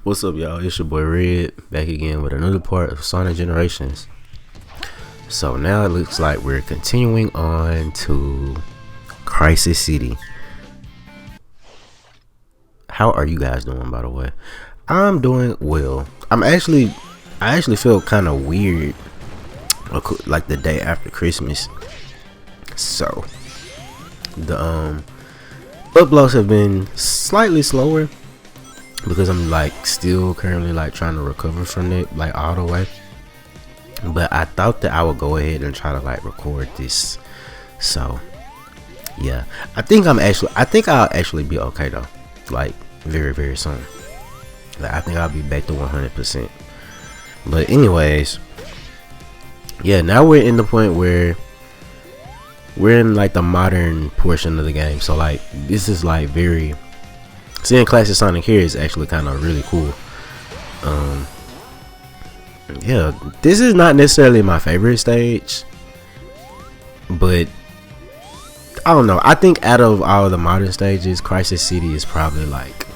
What's up, y'all? It's your boy Red back again with another part of Sonic Generations. So now it looks like we're continuing on to Crisis City. How are you guys doing, by the way? I'm doing well. I actually feel kind of weird, like the day after Christmas. So the uploads have been slightly slower because I'm like still currently like trying to recover from it like all the way. But I thought that I would go ahead and try to like record this. So yeah, I think I'll actually be okay though. Like very, very soon. Like I think I'll be back to 100%. But anyways, yeah, now we're in the point where we're in like the modern portion of the game. So like this is like very, seeing classic Sonic here is actually kind of really cool. Yeah, this is not necessarily my favorite stage, but I don't know. I think out of all the modern stages, Crisis City is probably like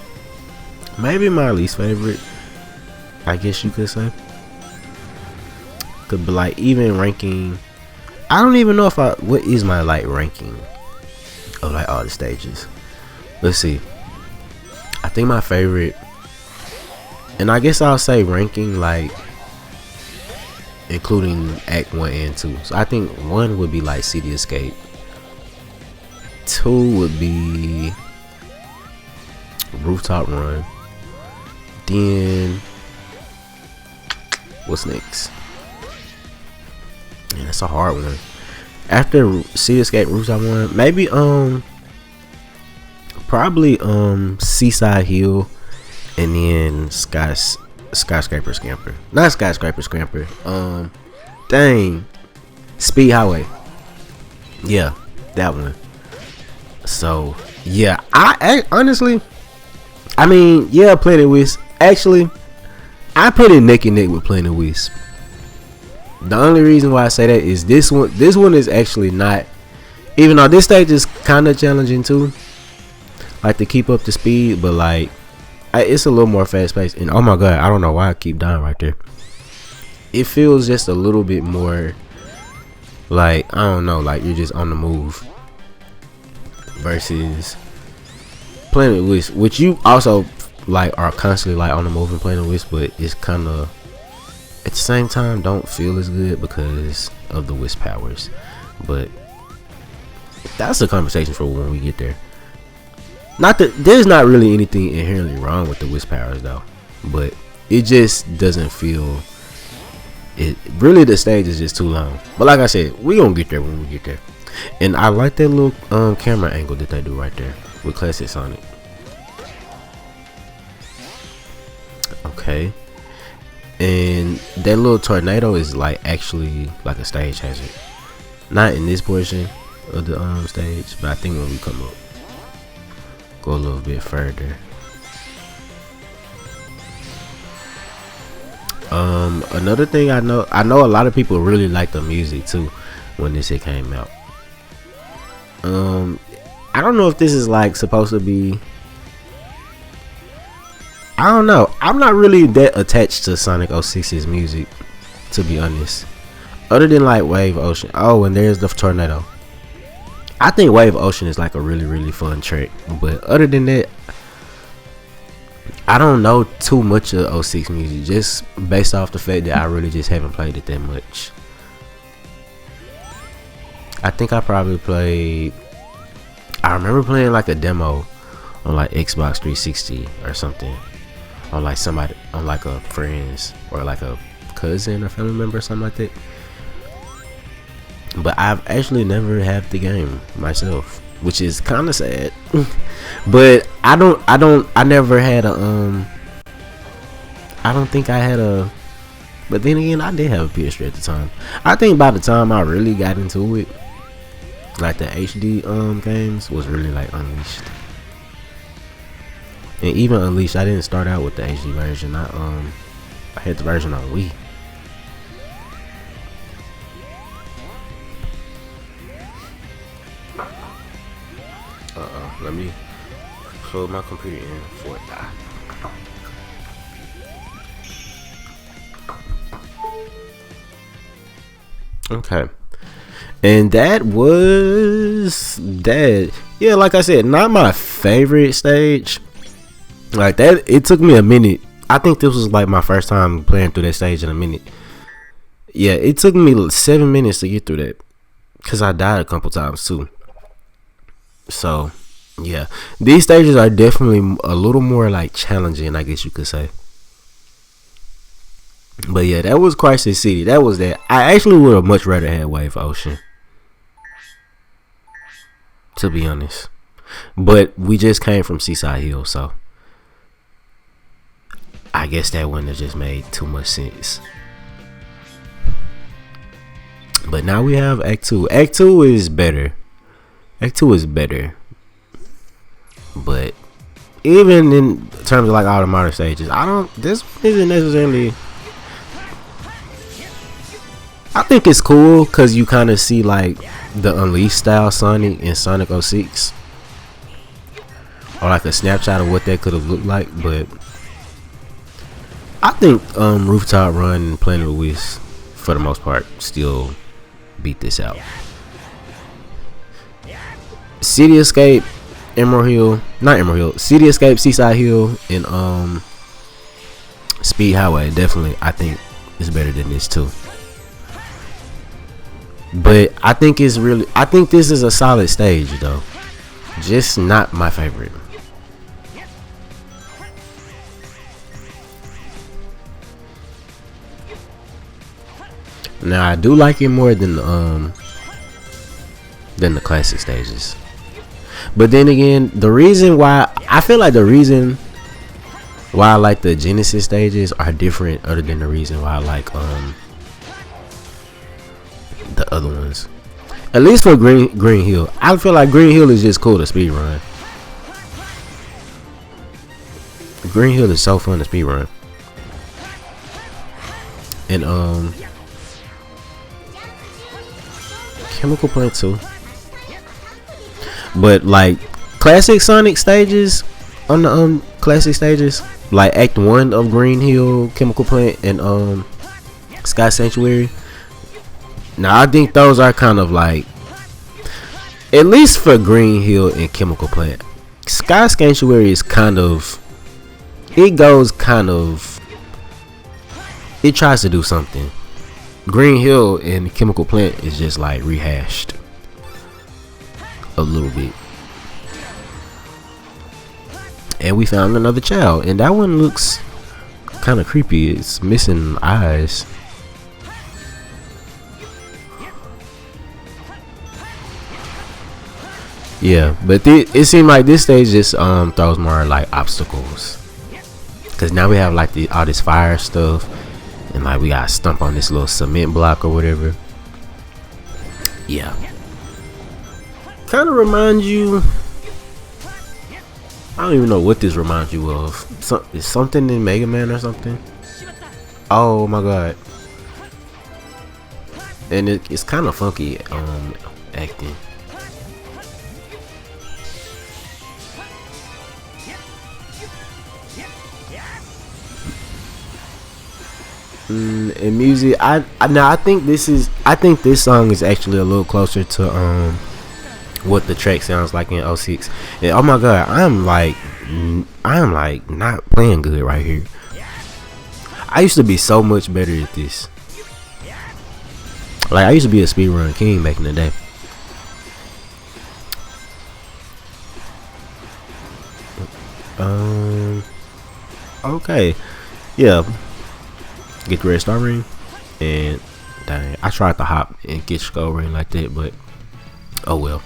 maybe my least favorite, I guess you could say. Could be like even ranking, I don't even know what is my like ranking of like all the stages. Let's see. I think my favorite, and I guess I'll say ranking like including Act 1 and 2. So I think 1 would be like City Escape. 2 would be Rooftop Run. Then what's next? Man, that's a hard one. After City Escape, Rooftop Run, maybe probably Seaside Hill, and then Skyscraper Scamper. Not Skyscraper Scamper. Dang, Speed Highway. Yeah, that one. So yeah, I honestly, I mean, yeah, Planet Wisp. Actually, I put it neck and neck with Planet Wisp. The only reason why I say that is this one. This one is actually not. Even though this stage is kind of challenging too, like to keep up the speed, but like it's a little more fast paced. And oh my god, I don't know why I keep dying right there. It feels just a little bit more like, I don't know, like you're just on the move versus Planet Wisp, which you also like are constantly like on the move in Planet Wisp, but it's kind of at the same time don't feel as good because of the Wisp powers. But that's a conversation for when we get there. Not that there's not really anything inherently wrong with the Wisp powers though, but it just doesn't feel it. Really, the stage is just too long. But like I said, we gonna get there when we get there. And I like that little camera angle that they do right there with classic Sonic. Okay, and that little tornado is like actually like a stage hazard. Not in this portion of the stage, but I think when we come up, go a little bit further. Another thing I know a lot of people really like the music too when this shit came out. I don't know if this is like supposed to be, I don't know. I'm not really that attached to Sonic 06's music, to be honest. Other than like Wave Ocean. Oh, and there's the tornado. I think Wave Ocean is like a really, really fun track. But other than that, I don't know too much of 06 music, just based off the fact that I really just haven't played it that much. I think I probably played, I remember playing like a demo on like Xbox 360 or something, on like somebody, on like a friend's or like a cousin or family member or something like that. But I've actually never had the game myself, which is kind of sad. But I never had a I don't think I had a, but then again I did have a PS3 at the time. I think by the time I really got into it, like the HD games was really like Unleashed. And even Unleashed, I didn't start out with the HD version. I had the version on Wii. Let me plug my computer in before it die. Okay. And that was that. Yeah, like I said, not my favorite stage. Like that, it took me a minute. I think this was like my first time playing through that stage in a minute. Yeah, it took me 7 minutes to get through that because I died a couple times too. So, yeah, these stages are definitely a little more like challenging, I guess you could say. But yeah, that was Crisis City. That was that. I actually would have much rather had Wave Ocean, to be honest. But we just came from Seaside Hill, so I guess that wouldn't have just made too much sense. But now we have Act 2. Act 2 is better. Act 2 is better. But even in terms of like all the modern stages, this isn't necessarily. I think it's cool because you kind of see like the Unleashed style Sonic in Sonic 06. Or like a snapshot of what that could have looked like. But I think Rooftop Run and Planet of Wisp, for the most part, still beat this out. City Escape, City Escape, Seaside Hill, and Speed Highway definitely I think is better than this too. But I think this is a solid stage though. Just not my favorite. Now I do like it more than the classic stages. But then again, the reason why I like the Genesis stages are different, other than the reason why I like the other ones. At least for Green Hill, I feel like Green Hill is just cool to speed run. Green Hill is so fun to speed run. And Chemical Plant too. But like classic Sonic stages, on the classic stages, like Act 1 of Green Hill, Chemical Plant, and Sky Sanctuary. Now I think those are kind of like, at least for Green Hill and Chemical Plant, Sky Sanctuary is kind of, it tries to do something. Green Hill and Chemical Plant is just like rehashed a little bit. And we found another child, and that one looks kind of creepy. It's missing eyes. Yeah, but it seemed like this stage just throws more like obstacles, because now we have like all this fire stuff, and like we gotta stump on this little cement block or whatever. Yeah, kind of reminds you, I don't even know what this reminds you of. It's something in Mega Man or something. Oh my god. And it's kind of funky acting. And music, I think this song is actually a little closer to what the track sounds like in 06. And oh my god, I am like not playing good right here. I used to be so much better at this. Like I used to be a speedrun king back in the day. Okay, yeah. Get the red star ring, and dang, I tried to hop and get skull ring like that, but oh well.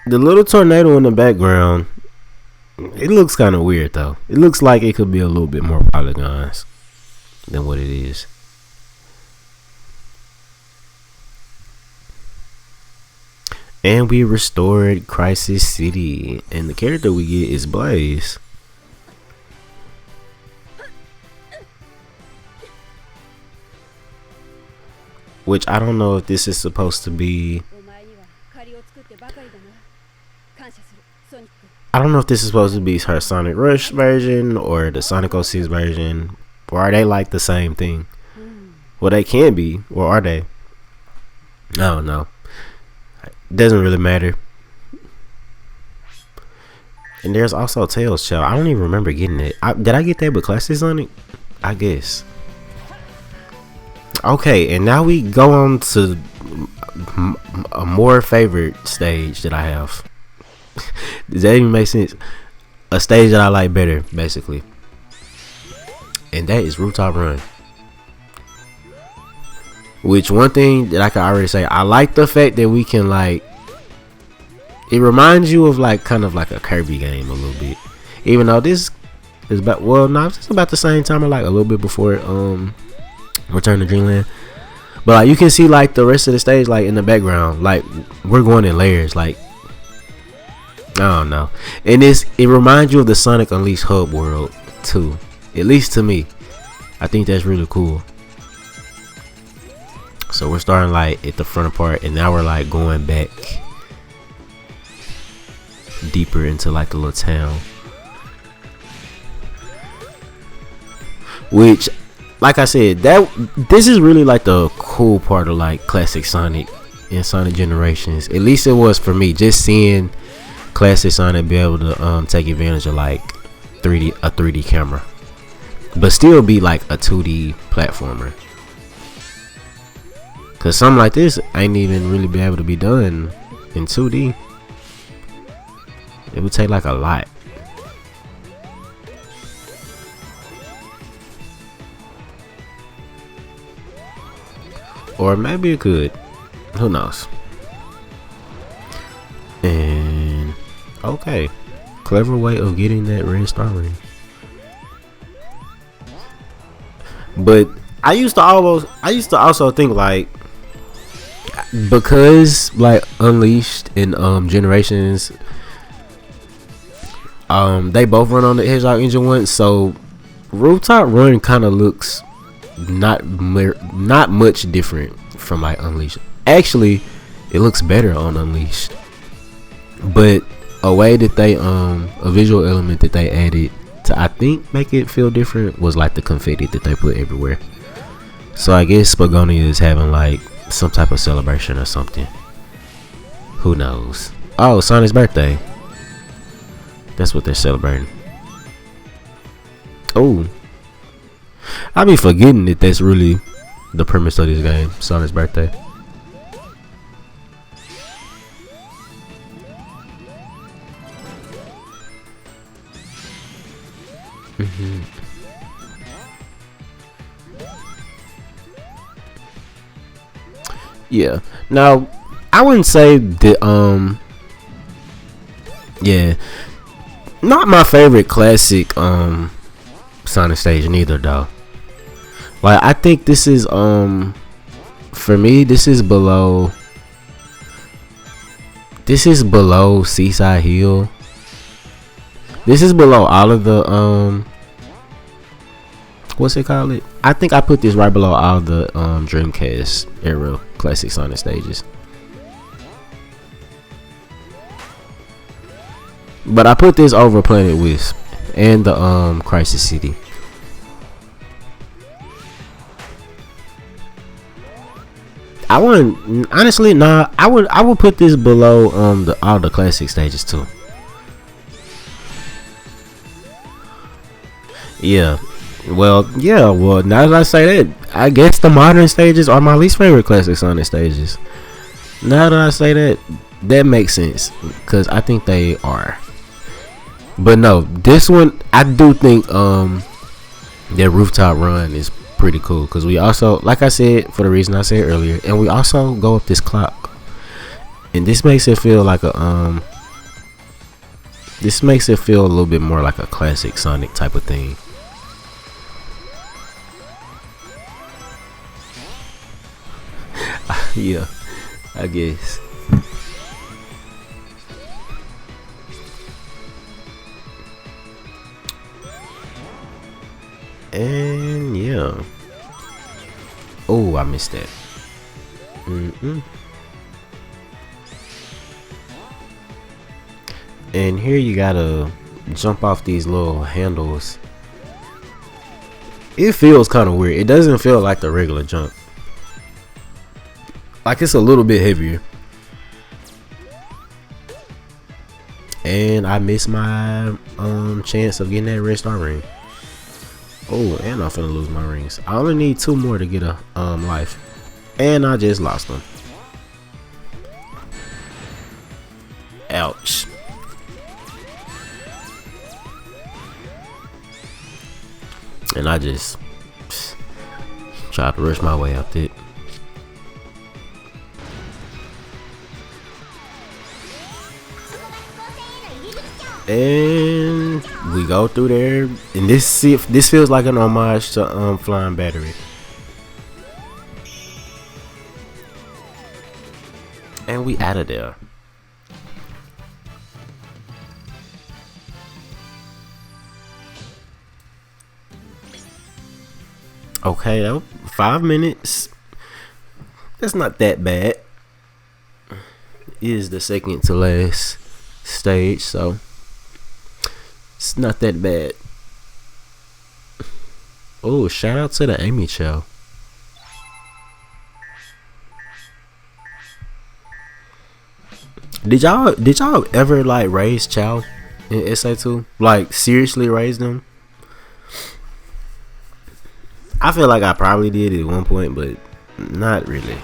The little tornado in the background, it looks kind of weird though. It looks like it could be a little bit more polygons than what it is. And we restored Crisis City, and the character we get is Blaze. Which I don't know if this is supposed to be I don't know if this is supposed to be her Sonic Rush version or the Sonic 06 version, or are they like the same thing? Well, they can be, or are they? I don't know. Doesn't really matter. And there's also Tails Shell. I don't even remember getting it. Did I get that with Classic Sonic? I guess. Okay, and now we go on to a more favorite stage that I have. Does that even make sense? A stage that I like better, basically. And that is Rooftop Run. Which, one thing that I can already say, I like the fact that we can, like, it reminds you of like kind of like a Kirby game a little bit. Even though this is about, well, no, it's about the same time, or like a little bit before Return to Dreamland. But like you can see like the rest of the stage like in the background, like we're going in layers, like I don't know. And it reminds you of the Sonic Unleashed hub world too. At least to me. I think that's really cool. So we're starting like at the front part, and now we're like going back deeper into like the little town, which, like I said, that this is really like the cool part of like classic Sonic and Sonic Generations. At least it was for me, just seeing classic Sonic be able to take advantage of like a 3D camera, but still be like a 2D platformer. Cause something like this ain't even really be able to be done in 2D. It would take like a lot. Or maybe it could. Who knows? And okay. Clever way of getting that red star ring. But I used to also think like, because like Unleashed and Generations, they both run on the Hedgehog engine once, so Rooftop Run kind of looks not much different from like Unleashed. Actually, it looks better on Unleashed, but a way that they a visual element that they added to, I think, make it feel different was like the confetti that they put everywhere. So I guess Spagonia is having like some type of celebration or something. Who knows? Oh, Sonic's birthday. That's what they're celebrating. Oh, I be forgetting that that's really the premise of this game, Sonic's birthday. Yeah. Now, I wouldn't say that. Yeah, not my favorite classic Sonic stage neither, though. Like, I think this is for me, this is below Seaside Hill. This is below all of the what's it called? I think I put this right below all the Dreamcast era classic Sonic stages. But I put this over Planet Wisp and the Crisis City. I wouldn't, honestly, nah. I would put this below all the classic stages too. Yeah. Well, now that I say that, I guess the modern stages are my least favorite classic Sonic stages. Now that I say that, that makes sense, because I think they are. But no, this one, I do think that Rooftop Run is pretty cool, because we also, like I said, for the reason I said earlier, and we also go up this clock, and this makes it feel like a little bit more like a classic Sonic type of thing. Yeah, I guess. And yeah. Oh, I missed that. And here you gotta jump off these little handles. It feels kind of weird. It doesn't feel like the regular jump. Like it's a little bit heavier. And I missed my chance of getting that red star ring. Oh, and I'm finna lose my rings. I only need 2 more to get a life. And I just lost them. Ouch. And I just tried to rush my way up it. And we go through there, and this feels like an homage to Flying Battery. And we out of there. Okay, 5 minutes. That's not that bad. It is the second to last stage, so it's not that bad. Oh, shout out to the Amy Chow. Did y'all ever like raise Chow in SA2? Like seriously raise them? I feel like I probably did at one point, but not really.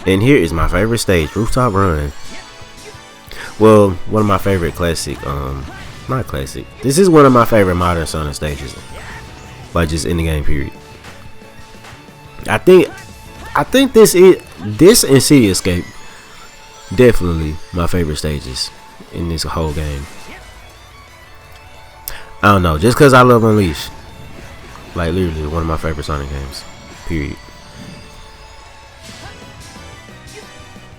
And here is my favorite stage, Rooftop Run. Well, one of my favorite classic, not classic. This is one of my favorite modern Sonic stages. Like just in the game period. I think this and City Escape definitely my favorite stages in this whole game. I don't know, just cause I love Unleashed. Like literally one of my favorite Sonic games. Period.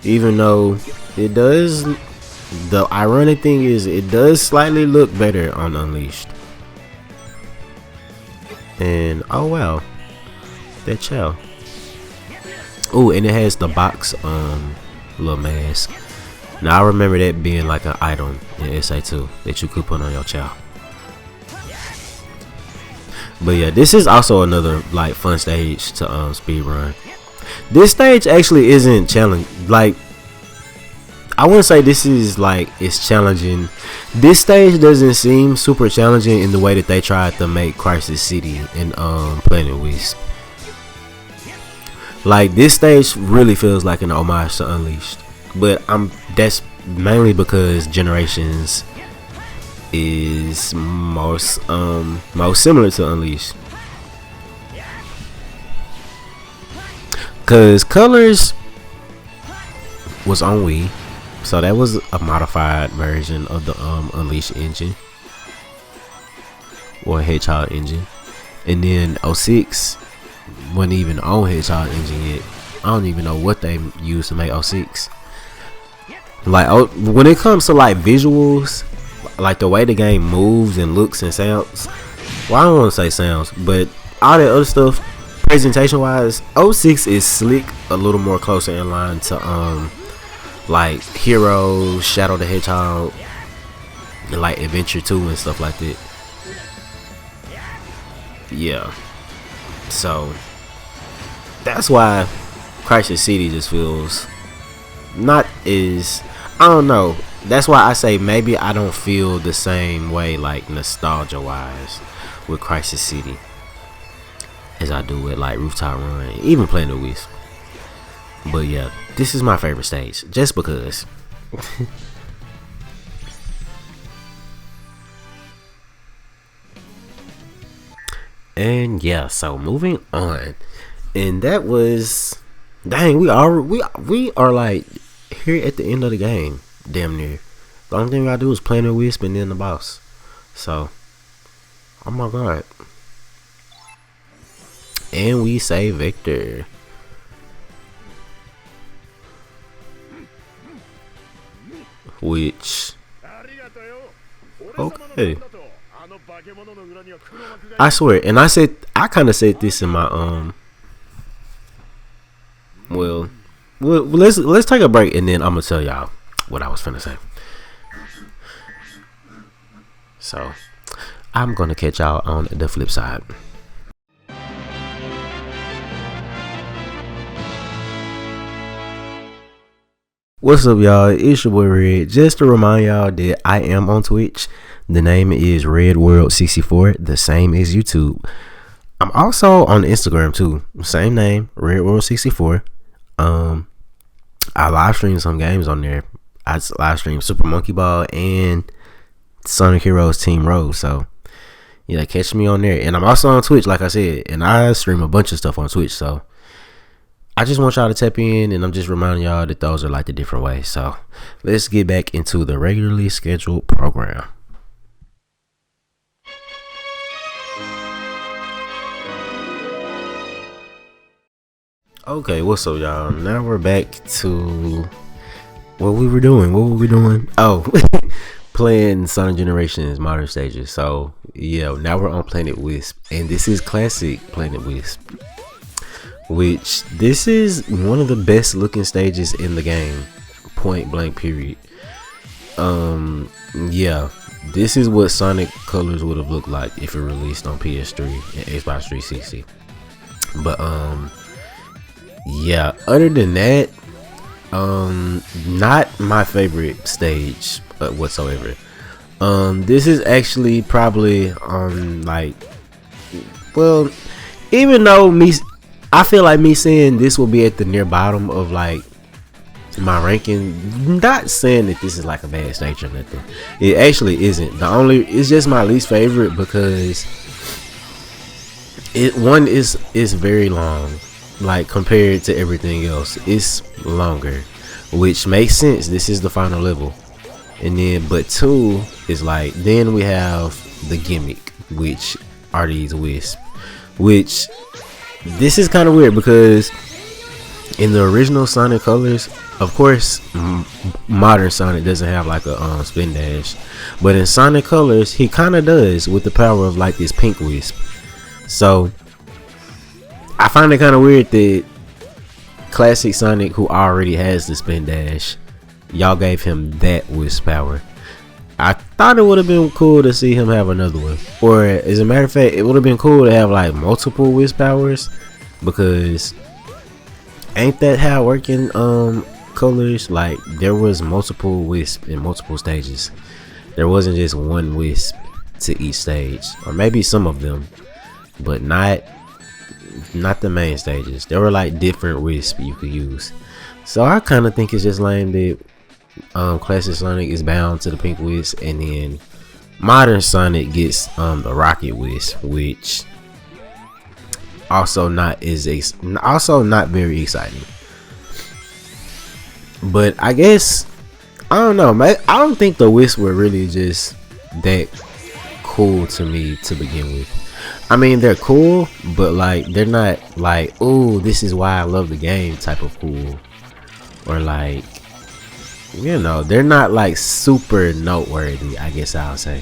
Even though it does, the ironic thing is it does slightly look better on Unleashed. And oh wow, that Chow. Oh, and it has the box little mask. Now I remember that being like an item in SA2 that you could put on your Chow. But yeah, this is also another like fun stage to speed run. This stage actually isn't challenging. Like I wouldn't say this is like it's challenging. This stage doesn't seem super challenging in the way that they tried to make Crisis City and Planet Wisp. Like this stage really feels like an homage to Unleashed, but that's mainly because Generations is most similar to Unleashed. Cause Colors was on Wii, so that was a modified version of the Unleashed engine or Hedgehog engine, and then 06 wasn't even on Hedgehog engine yet. I don't even know what they used to make 06. Like when it comes to like visuals, like the way the game moves and looks and sounds, well I don't want to say sounds, but all that other stuff presentation wise, 06 is slick, a little more closer in line to like Heroes, Shadow the Hedgehog, and like Adventure 2 and stuff like that. Yeah, so that's why Crisis City just feels not as, I don't know, that's why I say maybe I don't feel the same way like nostalgia wise with Crisis City as I do with like Rooftop Run, even Planet Wisp. But yeah, this is my favorite stage just because. And yeah, so moving on, and that was, dang, we are like here at the end of the game, damn near. The only thing I do is Planet Wisp and then the boss. So, oh my god. And we say Victor. Which, okay, I swear, and I kind of said this in my well let's take a break and then I'm gonna tell y'all what I was finna say. So I'm gonna catch y'all on the flip side. What's up, y'all? It's your boy Red. Just to remind y'all that I am on Twitch. The name is Red World 64, the same as YouTube. I'm also on Instagram too, same name, Red World 64. I live stream some games on there. I live stream Super Monkey Ball and Sonic Heroes Team Road. So yeah, catch me on there. And I'm also on Twitch, like I said, and I stream a bunch of stuff on Twitch. So I just want y'all to tap in, and I'm just reminding y'all that those are like the different ways. So let's get back into the regularly scheduled program. Okay, what's up, y'all? Now we're back to what we were doing. What were we doing? Oh, playing Sonic Generations Modern Stages. So yeah, now we're on Planet Wisp, and this is classic Planet Wisp, which this is one of the best looking stages in the game, point blank period. Yeah, this is what Sonic Colors would have looked like if it released on PS3 and Xbox 360. But yeah, other than that, not my favorite stage whatsoever. This is actually probably like, well, even though I feel like me saying this will be at the near bottom of like my ranking, not saying that this is like a bad stage or nothing. It actually isn't. It's just my least favorite because one is very long, like compared to everything else. It's longer, which makes sense. This is the final level. And then but two is like, then we have the gimmick, which are these wisps, which this is kind of weird because in the original Sonic Colors, of course, modern Sonic doesn't have like a spin dash, but in Sonic Colors he kind of does with the power of like this pink wisp. So I find it kind of weird that classic Sonic, who already has the spin dash, y'all gave him that wisp power. I thought it would have been cool to see him have another one, or as a matter of fact, it would have been cool to have like multiple wisp powers, because ain't that how working Colors? Like there was multiple wisp in multiple stages. There wasn't just one wisp to each stage, or maybe some of them, but not the main stages. There were like different wisps you could use. So I kind of think it's just lame that classic Sonic is bound to the pink wisp, and then modern Sonic gets the rocket wisp, which also not very exciting. But I guess, I don't know, I don't think the wisps were really just that cool to me to begin with. I mean, they're cool, but like they're not like, oh, this is why I love the game type of cool, or like, you know, they're not like super noteworthy, I guess I'll say.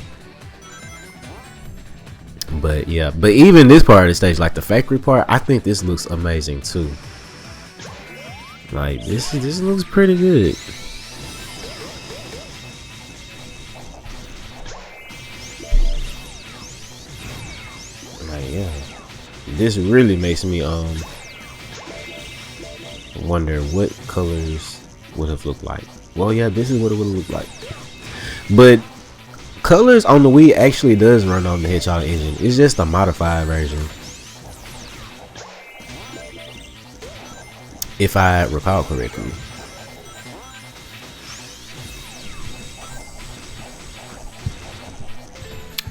But yeah, but even this part of the stage, like the factory part, I think this looks amazing too. Like this looks pretty good. Like yeah, this really makes me wonder what colors would have looked like. Well, yeah, this is what it would look like. But Colors on the Wii actually does run on the Hedgehog engine. It's just a modified version, if I recall correctly.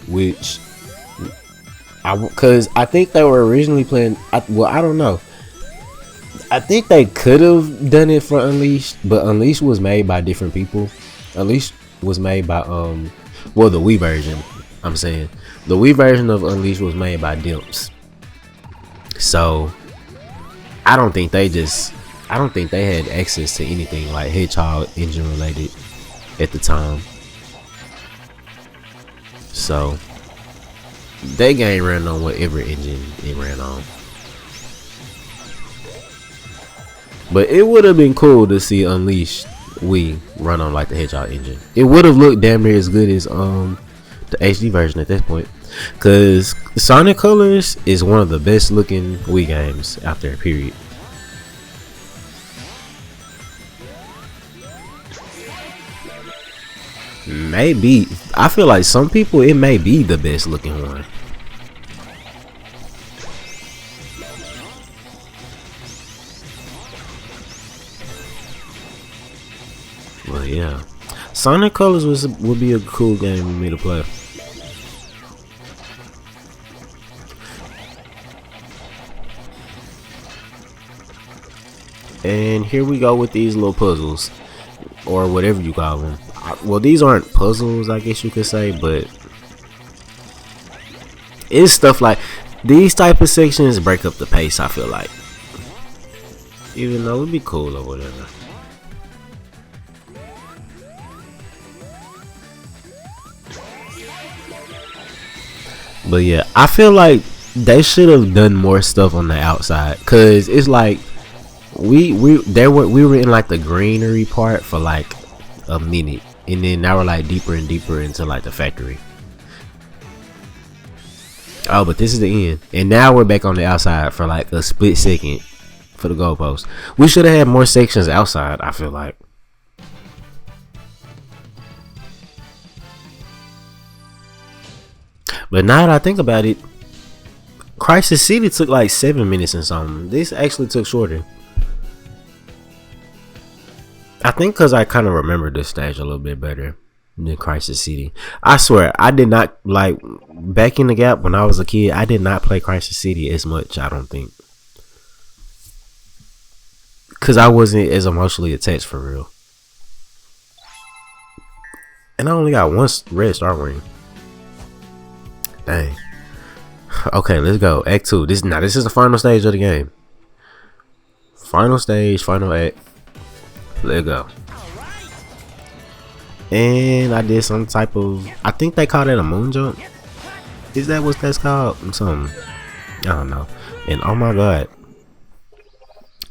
Which, because I think they were originally playing. Well, I don't know. I think they could have done it for Unleashed, but Unleashed was made by different people. Unleashed was made by well, the Wii version. I'm saying the Wii version of Unleashed was made by Dimps. So I don't think they had access to anything like Hedgehog engine related at the time. So that game ran on whatever engine it ran on. But it would have been cool to see Unleashed Wii run on like the Hedgehog engine. It would have looked damn near as good as the HD version at this point, because Sonic Colors is one of the best looking Wii games out there, period. Maybe, I feel like some people it may be the best looking one. But yeah, Sonic Colors would be a cool game for me to play. And here we go with these little puzzles, or whatever you call them. Well, these aren't puzzles, I guess you could say, but it's stuff like these type of sections break up the pace, I feel like, even though it'd be cool or whatever. But yeah, I feel like they should have done more stuff on the outside, cause it's like we were in like the greenery part for like a minute, and then now we're like deeper and deeper into like the factory. Oh, but this is the end, and now we're back on the outside for like a split second for the goalpost. We should have had more sections outside, I feel like. But now that I think about it, Crisis City took like 7 minutes and something. This actually took shorter. I think because I kind of remember this stage a little bit better than Crisis City. I swear, I did not, like, back in the gap when I was a kid, I did not play Crisis City as much, I don't think. Because I wasn't as emotionally attached for real. And I only got one red star ring. Dang. Okay, let's go. Act 2. This is the final stage of the game. Final stage, final act. Let's go. And I did some type of, I think they call that a moon jump. Is that what that's called? Something. I don't know. And oh my god,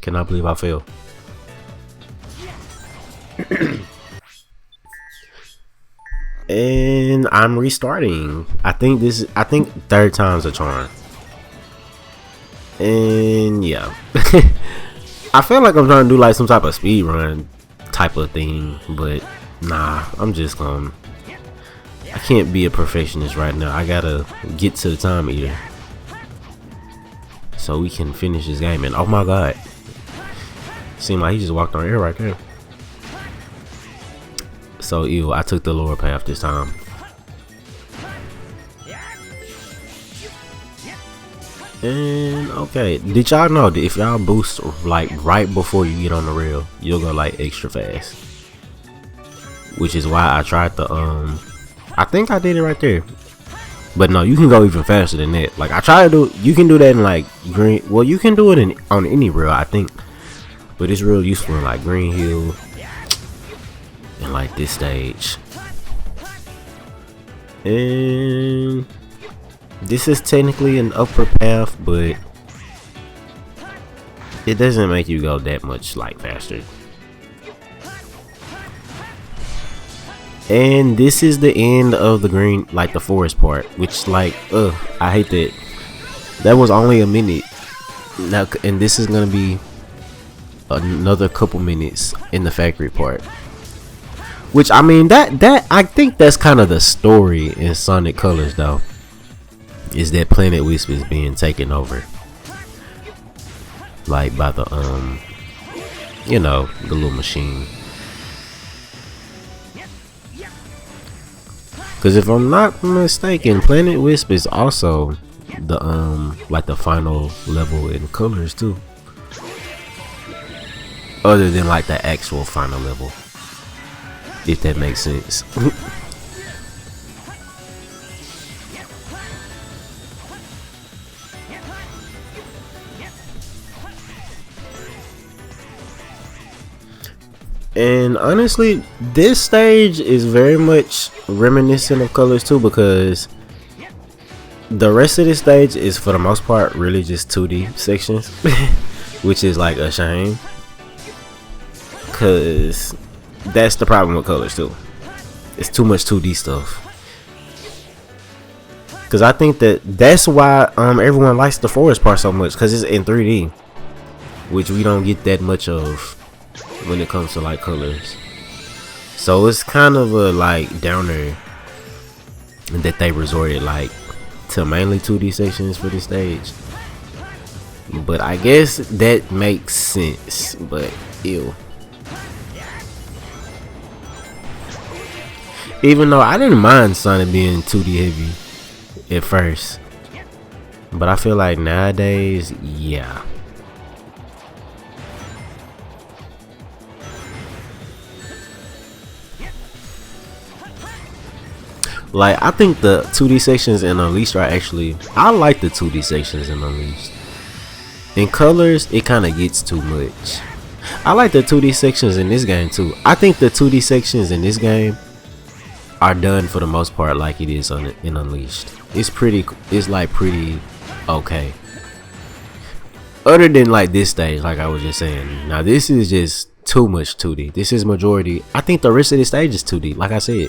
cannot believe I failed. And I'm restarting. I think third time's a charm. And yeah. I feel like I'm trying to do like some type of speed run type of thing, but nah, I'm just I can't be a perfectionist right now. I gotta get to the time eater so we can finish this game. And oh my god, seemed like he just walked on air right there. So ew, I took the lower path this time. And okay, did y'all know that if y'all boost like right before you get on the rail, you'll go like extra fast? Which is why I tried the I think I did it right there. But no, you can go even faster than that. Like I tried to do, you can do that in like green. Well, you can do it on any rail, I think. But it's real useful in like Green Hill and like this stage. And this is technically an upper path, but it doesn't make you go that much like faster. And this is the end of the green, like the forest part, which like I hate that. That was only a minute now, and this is gonna be another couple minutes in the factory part. Which I mean, that I think that's kind of the story in Sonic Colors though, is that Planet Wisp is being taken over, like by the you know, the little machine. Because if I'm not mistaken, Planet Wisp is also the like the final level in Colors too, other than like the actual final level, if that makes sense. And honestly, this stage is very much reminiscent of Colors too, because the rest of this stage is for the most part really just 2D sections, which is like a shame, because that's the problem with Colors too. It's too much 2D stuff. Because I think that's why everyone likes the forest part so much, because it's in 3D, which we don't get that much of when it comes to like colors. So it's kind of a like downer that they resorted like to mainly 2D sections for this stage. But I guess that makes sense. But ew. Even though I didn't mind Sonic being 2D heavy at first, but I feel like nowadays, yeah. Like, I think the 2D sections in Unleashed are actually, I like the 2D sections in Unleashed. In colors, it kind of gets too much. I like the 2D sections in this game too. I think the 2D sections in this game are done for the most part like it is in Unleashed. It's like pretty okay. Other than like this stage, like I was just saying. Now this is just too much 2D. This is majority. I think the rest of the stage is 2D. Like I said,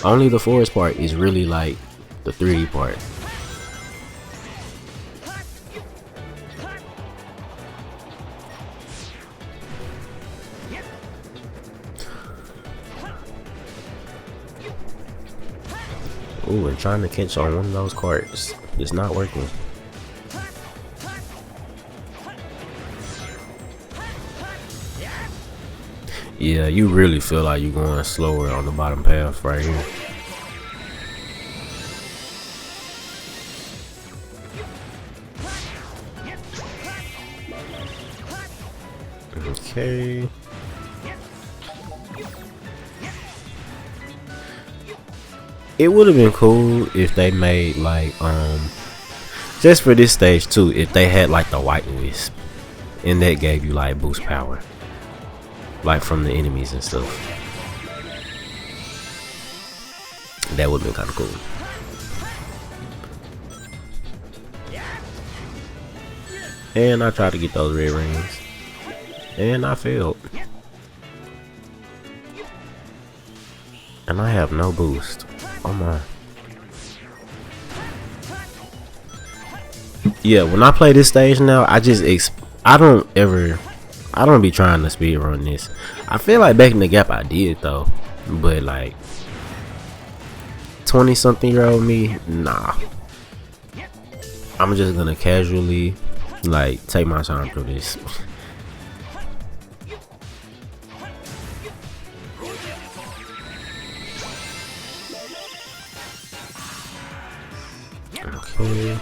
only the forest part is really like the 3D part. Ooh, and trying to catch on one of those carts. It's not working. Yeah, you really feel like you're going slower on the bottom path right here. Okay. It would have been cool if they made like just for this stage too, if they had like the white wisp and that gave you like boost power, like from the enemies and stuff. That would have been kind of cool. And I tried to get those red rings and I failed. And I have no boost. Oh my. Yeah, when I play this stage now, I don't be trying to speed run this. I feel like back in the gap I did though, but like 20-something-year-old me, nah. I'm just gonna casually like take my time through this. Okay.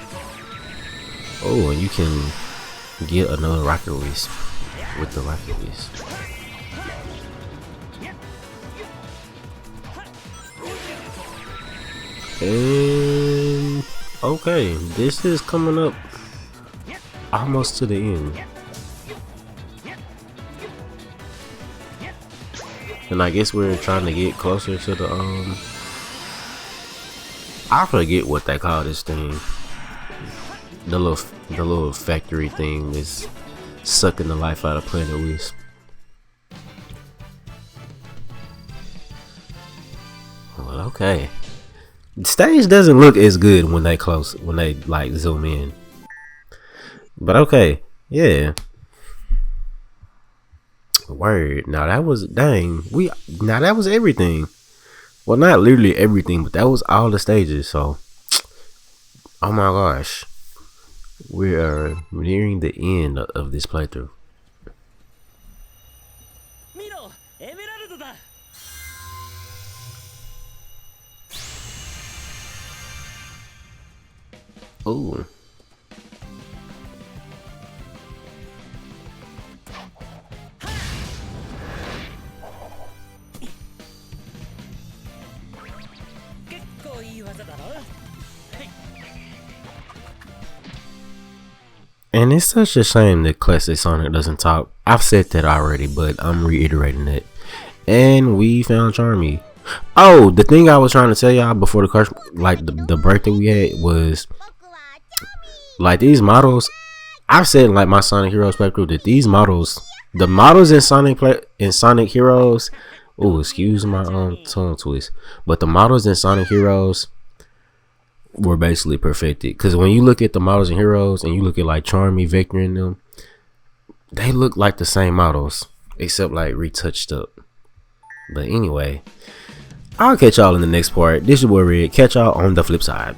Oh, and you can get another rocket wisp with the rocket wisp. And okay, this is coming up almost to the end. And I guess we're trying to get closer to the I forget what they call this thing. The little factory thing is sucking the life out of Planet Wisp. Well, okay. The stage doesn't look as good when they like zoom in. But okay, yeah. Word. Now that was that was everything. Well, not literally everything, but that was all the stages. So, oh my gosh, we are nearing the end of this playthrough. Ooh. And it's such a shame that Classic Sonic doesn't talk. I've said that already, but I'm reiterating it. And we found Charmy. Oh, the thing I was trying to tell y'all before the car, like the break that we had was like these models. I've said like my Sonic Heroes playthrough that these models, the models in Sonic Heroes. Oh, excuse my tongue twist. But the models in Sonic Heroes were basically perfected. Because when you look at the models and heroes, and you look at like Charmy, Vector, and them, they look like the same models, except like retouched up. But anyway, I'll catch y'all in the next part. This is your boy Red. Catch y'all on the flip side.